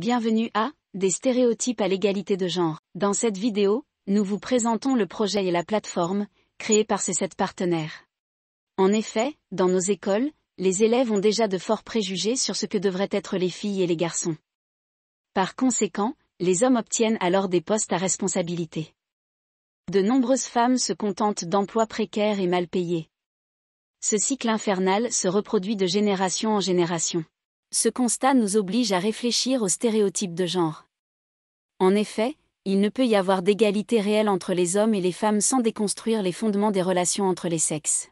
Bienvenue à Des stéréotypes à l'égalité de genre. Dans cette vidéo, nous vous présentons le projet et la plateforme, créée par ces 7 partenaires. En effet, dans nos écoles, les élèves ont déjà de forts préjugés sur ce que devraient être les filles et les garçons. Par conséquent, les hommes obtiennent alors des postes à responsabilité. De nombreuses femmes se contentent d'emplois précaires et mal payés. Ce cycle infernal se reproduit de génération en génération. Ce constat nous oblige à réfléchir aux stéréotypes de genre. En effet, il ne peut y avoir d'égalité réelle entre les hommes et les femmes sans déconstruire les fondements des relations entre les sexes.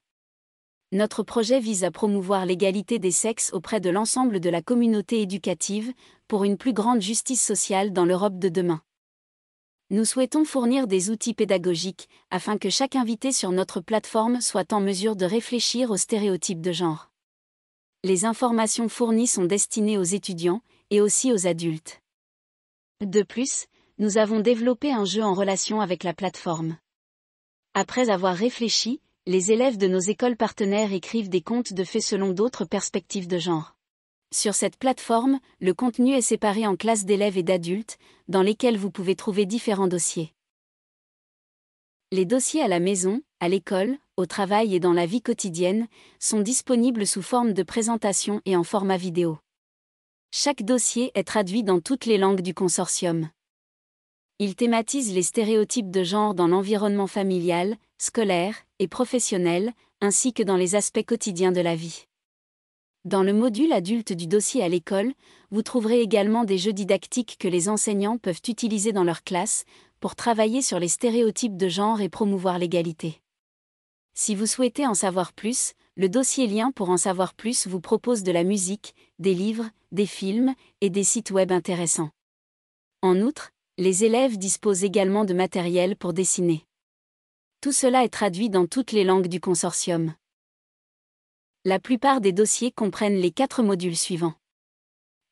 Notre projet vise à promouvoir l'égalité des sexes auprès de l'ensemble de la communauté éducative, pour une plus grande justice sociale dans l'Europe de demain. Nous souhaitons fournir des outils pédagogiques, afin que chaque invité sur notre plateforme soit en mesure de réfléchir aux stéréotypes de genre. Les informations fournies sont destinées aux étudiants, et aussi aux adultes. De plus, nous avons développé un jeu en relation avec la plateforme. Après avoir réfléchi, les élèves de nos écoles partenaires écrivent des contes de fées selon d'autres perspectives de genre. Sur cette plateforme, le contenu est séparé en classes d'élèves et d'adultes, dans lesquelles vous pouvez trouver différents dossiers. Les dossiers à la maison, à l'école, au travail et dans la vie quotidienne, sont disponibles sous forme de présentation et en format vidéo. Chaque dossier est traduit dans toutes les langues du consortium. Il thématise les stéréotypes de genre dans l'environnement familial, scolaire et professionnel, ainsi que dans les aspects quotidiens de la vie. Dans le module adulte du dossier à l'école, vous trouverez également des jeux didactiques que les enseignants peuvent utiliser dans leur classe, pour travailler sur les stéréotypes de genre et promouvoir l'égalité. Si vous souhaitez en savoir plus, le dossier Lien pour en savoir plus vous propose de la musique, des livres, des films et des sites web intéressants. En outre, les élèves disposent également de matériel pour dessiner. Tout cela est traduit dans toutes les langues du consortium. La plupart des dossiers comprennent les 4 modules suivants.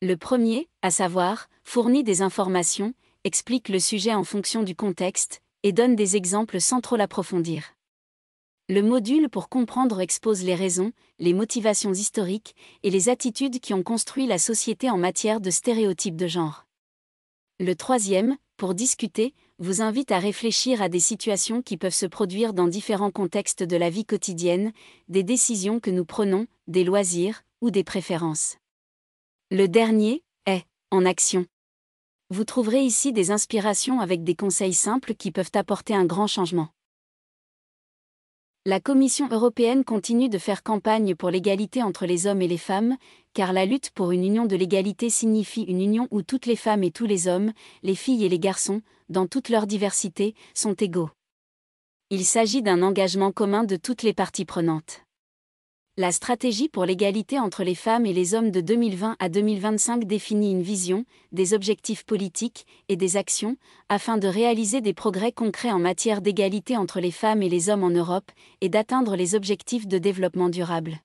Le premier, à savoir, fournit des informations, explique le sujet en fonction du contexte, et donne des exemples sans trop l'approfondir. Le module pour comprendre expose les raisons, les motivations historiques, et les attitudes qui ont construit la société en matière de stéréotypes de genre. Le troisième, pour discuter, vous invite à réfléchir à des situations qui peuvent se produire dans différents contextes de la vie quotidienne, des décisions que nous prenons, des loisirs, ou des préférences. Le dernier est « En action ». Vous trouverez ici des inspirations avec des conseils simples qui peuvent apporter un grand changement. La Commission européenne continue de faire campagne pour l'égalité entre les hommes et les femmes, car la lutte pour une union de l'égalité signifie une union où toutes les femmes et tous les hommes, les filles et les garçons, dans toute leur diversité, sont égaux. Il s'agit d'un engagement commun de toutes les parties prenantes. La stratégie pour l'égalité entre les femmes et les hommes de 2020 à 2025 définit une vision, des objectifs politiques et des actions, afin de réaliser des progrès concrets en matière d'égalité entre les femmes et les hommes en Europe, et d'atteindre les objectifs de développement durable.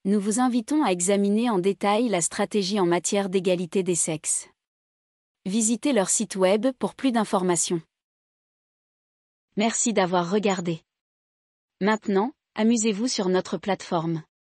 Nous vous invitons à examiner en détail la stratégie en matière d'égalité des sexes. Visitez leur site web pour plus d'informations. Merci d'avoir regardé. Maintenant, amusez-vous sur notre plateforme.